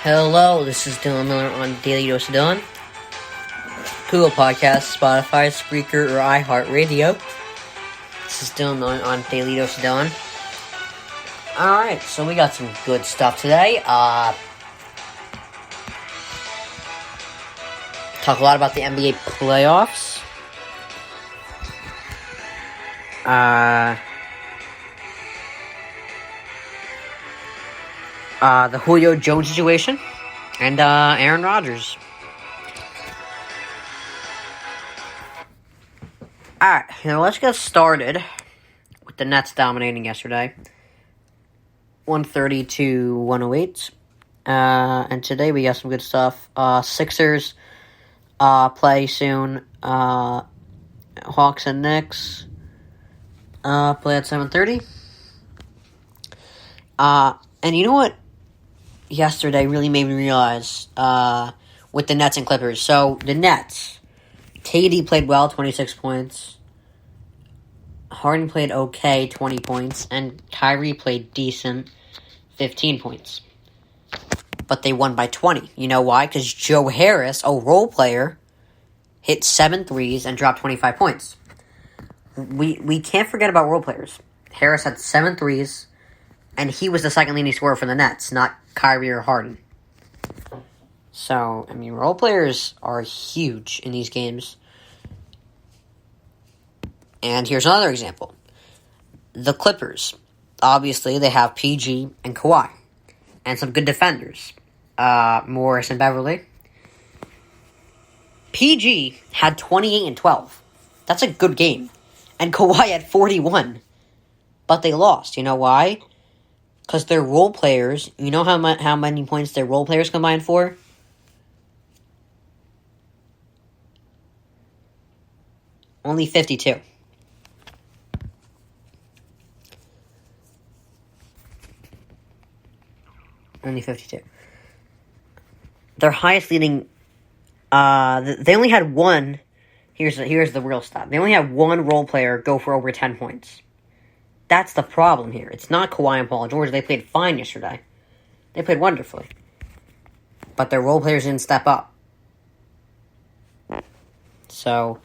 Hello, this is Dylan Miller on Daily Dose of Dylan, Google Podcasts, Spotify, Spreaker, or iHeartRadio. This is Dylan Miller on Daily Dose of Dylan. Alright, so we got some good stuff today. Talk a lot about the NBA playoffs. The Julio Jones situation, and Aaron Rodgers. Alright, now let's get started with the Nets dominating yesterday. 130 to 108. And today we got some good stuff. Sixers play soon. Hawks and Knicks play at 7:30. And you know what? Yesterday really made me realize with the Nets and Clippers. So, the Nets, KD played well, 26 points. Harden played okay, 20 points. And Kyrie played decent, 15 points. But they won by 20. You know why? Because Joe Harris, a role player, hit 7 threes and dropped 25 points. We can't forget about role players. Harris had 7 threes. And he was the second leading scorer for the Nets, not Kyrie or Harden. So, role players are huge in these games. And here's another example. The Clippers. Obviously, they have PG and Kawhi. And some good defenders. Morris and Beverly. PG had 28 and 12. That's a good game. And Kawhi had 41. But they lost. You know why? Because they're role players. You know how many points their role players combined for? Only 52. Only 52. Their highest leading... they only had one... Here's the real stat. They only had one role player go for over 10 points. That's the problem here. It's not Kawhi and Paul George. They played fine yesterday. They played wonderfully. But their role players didn't step up. So...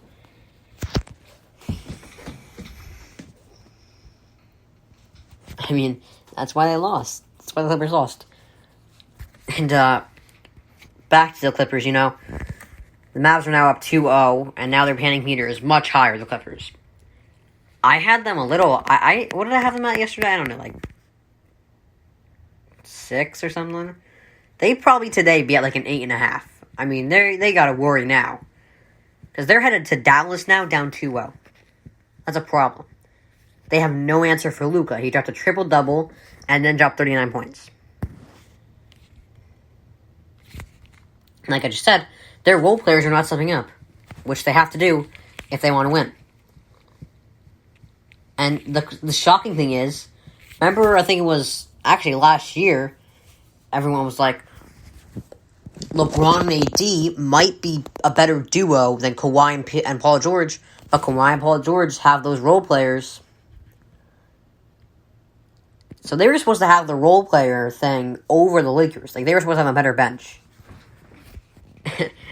that's why they lost. That's why the Clippers lost. And, back to the Clippers, the Mavs are now up 2-0, and now their panic meter is much higher, the Clippers. I had them a little... what did I have them at yesterday? I don't know, 6 or something. They'd probably today be at an 8.5. They gotta worry now. Because they're headed to Dallas now, down 2-0. That's a problem. They have no answer for Luka. He dropped a triple-double, and then dropped 39 points. Like I just said, their role players are not stepping up. Which they have to do if they want to win. And the shocking thing is, remember, I think it was actually last year, everyone was like, LeBron and AD might be a better duo than Kawhi and Paul George, but Kawhi and Paul George have those role players. So they were supposed to have the role player thing over the Lakers. They were supposed to have a better bench.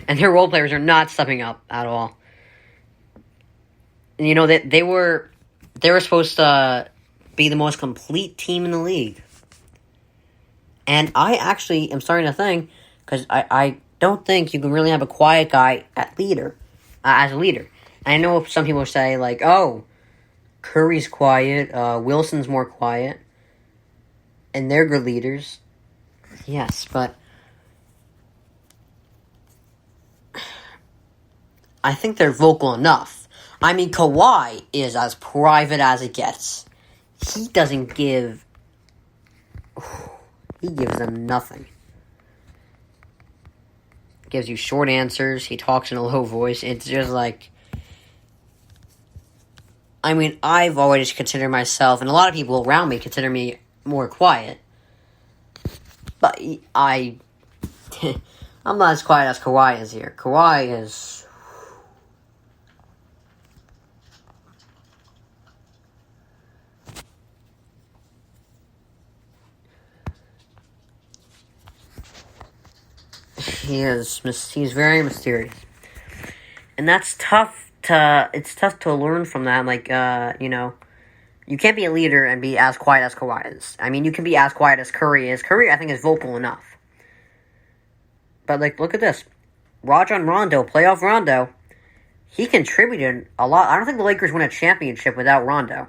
And their role players are not stepping up at all. And they were supposed to be the most complete team in the league. And I actually am starting to think, because I don't think you can really have a quiet guy as a leader. And I know some people say, oh, Curry's quiet, Wilson's more quiet, and they're good leaders. Yes, but I think they're vocal enough. Kawhi is as private as it gets. He doesn't give... He gives them nothing. Gives you short answers. He talks in a low voice. It's just I've always considered myself, and a lot of people around me consider me more quiet. But I'm not as quiet as Kawhi is here. Kawhi is... He's very mysterious. And that's tough it's tough to learn from that. Like, you can't be a leader and be as quiet as Kawhi is. I mean, you can be as quiet as Curry is. Curry, I think, is vocal enough. But, like, look at this. Rajon Rondo, playoff Rondo, he contributed a lot. I don't think the Lakers win a championship without Rondo.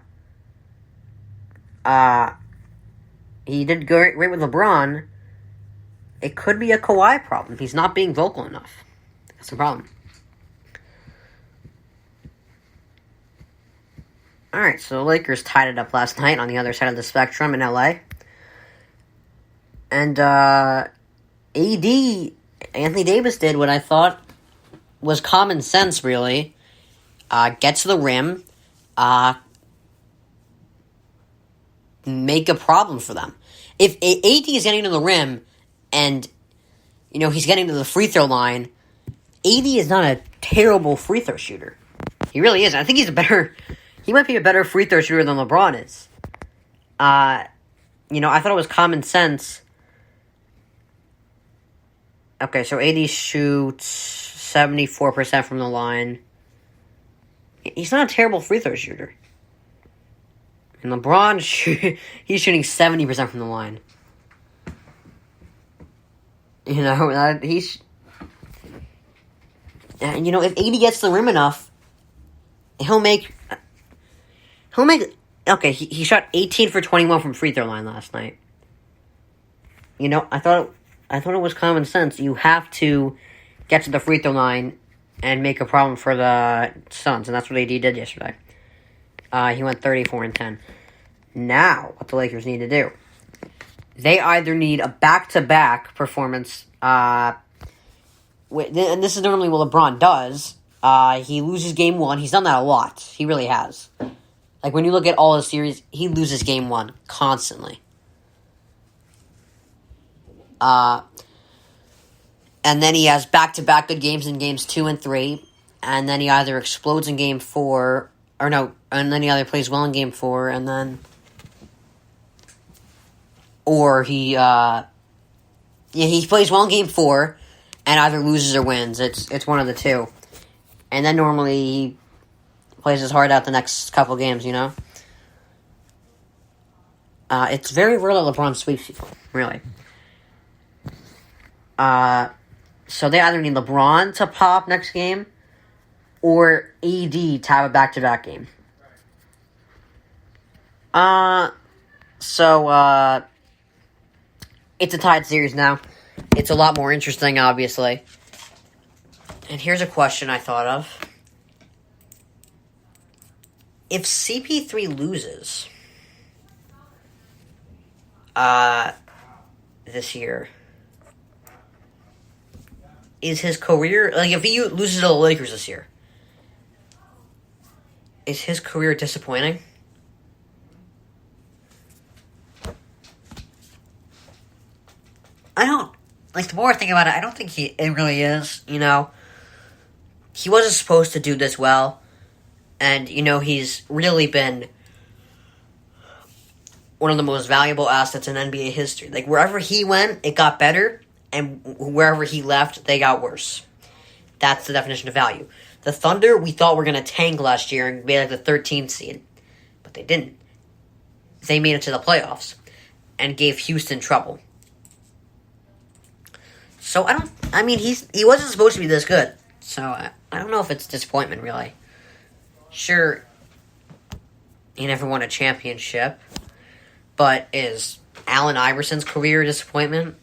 He did great with LeBron. It could be a Kawhi problem. He's not being vocal enough. That's the problem. Alright, so the Lakers tied it up last night on the other side of the spectrum in LA. And, AD, Anthony Davis did what I thought was common sense, really. Get to the rim, make a problem for them. If AD is getting to the rim and, he's getting to the free throw line, AD is not a terrible free throw shooter. He really is. I think he might be a better free throw shooter than LeBron is. I thought it was common sense. Okay, so AD shoots 74% from the line. He's not a terrible free throw shooter. And LeBron, he's shooting 70% from the line. If AD gets the rim enough, he'll make. Okay, he shot 18 for 21 from free throw line last night. I thought it was common sense. You have to get to the free throw line and make a problem for the Suns, and that's what AD did yesterday. He went 34 and 10. Now, what the Lakers need to do? They either need a back-to-back performance, and this is normally what LeBron does. He loses game one. He's done that a lot. He really has. Like, when you look at all his series, he loses game one constantly. And then he has back-to-back good games in games 2 and 3, and then he either explodes in game 4, and then he either plays well in game 4, and then, or he plays well in game 4, and either loses or wins. It's one of the two. And then normally he plays his heart out the next couple games, It's very rare that LeBron sweeps people, really. So they either need LeBron to pop next game, or AD to have a back-to-back game. So it's a tied series now. It's a lot more interesting, obviously. And here's a question I thought of. If CP3 loses this year, is his career, like, if he loses to the Lakers this year, is his career disappointing? The more I think about it, I don't think it really is, He wasn't supposed to do this well, and, he's really been one of the most valuable assets in NBA history. Like, wherever he went, it got better, and wherever he left, they got worse. That's the definition of value. The Thunder, we thought were going to tank last year and be like the 13th seed, but they didn't. They made it to the playoffs and gave Houston trouble. So he wasn't supposed to be this good. So I don't know if it's disappointment, really. Sure, he never won a championship, but is Allen Iverson's career a disappointment?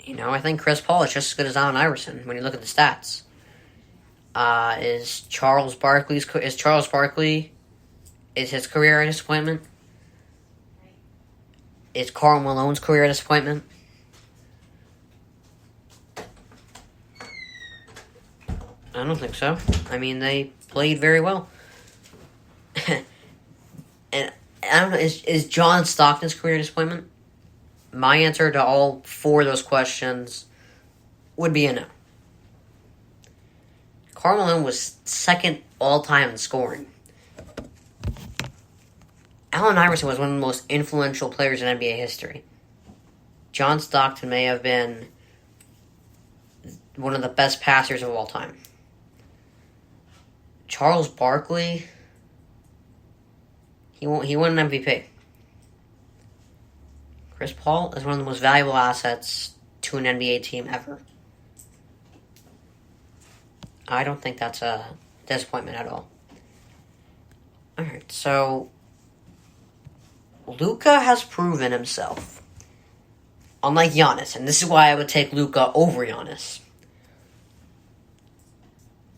I think Chris Paul is just as good as Allen Iverson when you look at the stats. Is Charles Barkley his career a disappointment? Is Karl Malone's career a disappointment? I don't think so. They played very well. And I don't know, is John Stockton's career a disappointment? My answer to all 4 of those questions would be a no. Karl Malone was second all-time in scoring. Allen Iverson was one of the most influential players in NBA history. John Stockton may have been one of the best passers of all time. Charles Barkley, he won an MVP. Chris Paul is one of the most valuable assets to an NBA team ever. I don't think that's a disappointment at all. Alright, so Luka has proven himself. Unlike Giannis, and this is why I would take Luka over Giannis.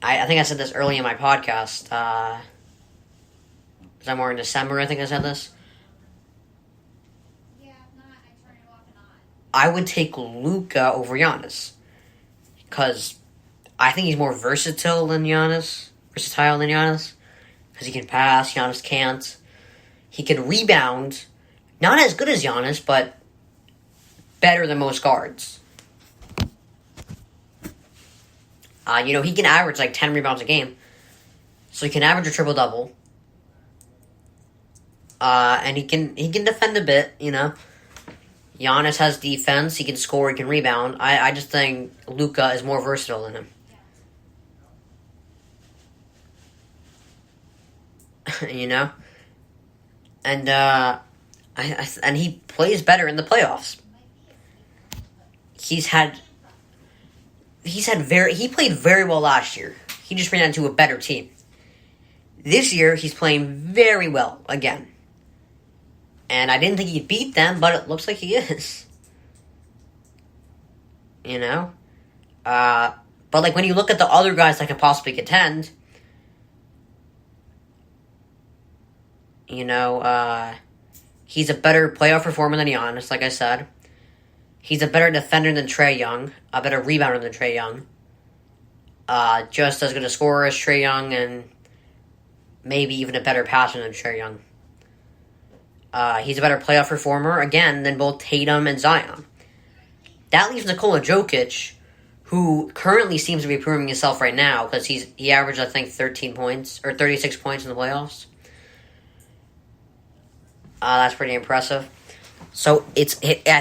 I think I said this early in my podcast. Somewhere in December, I think I said this. Yeah, if not, I turn it off and on. I would take Luka over Giannis. Because I think he's more versatile than Giannis. Because he can pass, Giannis can't. He can rebound. Not as good as Giannis, but better than most guards. He can average like 10 rebounds a game. So he can average a triple-double. And he can defend a bit, Giannis has defense, he can score, he can rebound. I just think Luka is more versatile than him. And and he plays better in the playoffs. He played very well last year. He just ran into a better team. This year, he's playing very well again. And I didn't think he'd beat them, but it looks like he is. But when you look at the other guys that can possibly contend, he's a better playoff performer than Giannis, like I said. He's a better defender than Trae Young, a better rebounder than Trae Young. Just as good a scorer as Trae Young, and maybe even a better passer than Trae Young. He's a better playoff performer, again, than both Tatum and Zion. That leaves Nikola Jokic, who currently seems to be proving himself right now, because he averaged, I think, 13 points, or 36 points in the playoffs. That's pretty impressive. So, I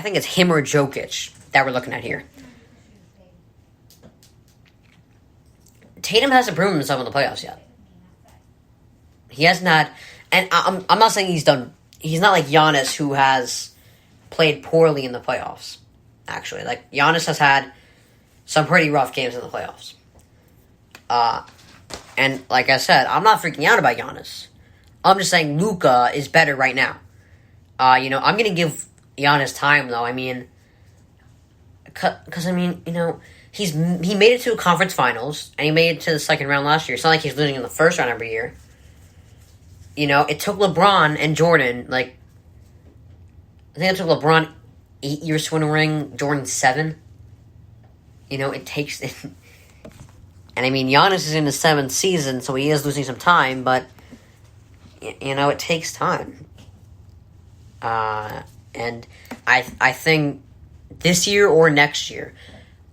think it's him or Jokic that we're looking at here. Tatum hasn't proven himself in the playoffs yet. He has not, and I'm not saying he's done. He's not like Giannis, who has played poorly in the playoffs. Actually, like Giannis has had some pretty rough games in the playoffs. And like I said, I'm not freaking out about Giannis. I'm just saying Luka is better right now. I'm going to give Giannis time, though. Because he made it to a conference finals, and he made it to the second round last year. It's not like he's losing in the first round every year. It took LeBron and Jordan, I think it took LeBron 8 years to win a ring, Jordan 7. It takes... And Giannis is in his 7th season, so he is losing some time, but, it takes time. And I think this year or next year,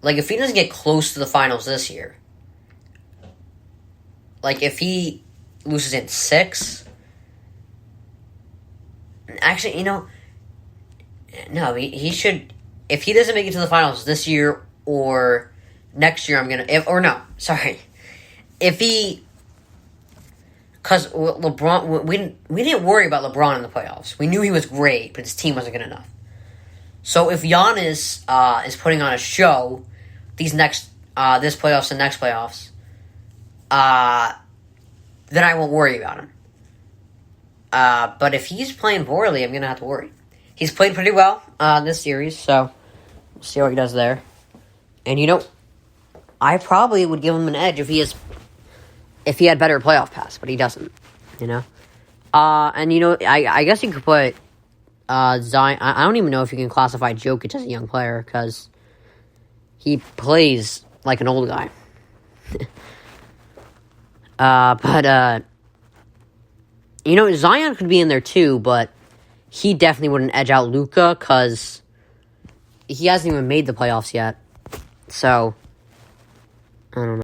if he doesn't get close to the finals this year, if he loses in 6, actually, no, he should, if he doesn't make it to the finals this year or next year, because LeBron, we didn't worry about LeBron in the playoffs. We knew he was great, but his team wasn't good enough. So if Giannis is putting on a show this playoffs and next playoffs, then I won't worry about him. But if he's playing poorly, I'm going to have to worry. He's played pretty well this series, so we'll see how he does there. And I probably would give him an edge if he had better playoff pass, but he doesn't, I guess you could put Zion. I don't even know if you can classify Jokic as a young player, because he plays like an old guy. But Zion could be in there too, but he definitely wouldn't edge out Luka, because he hasn't even made the playoffs yet. So, I don't know.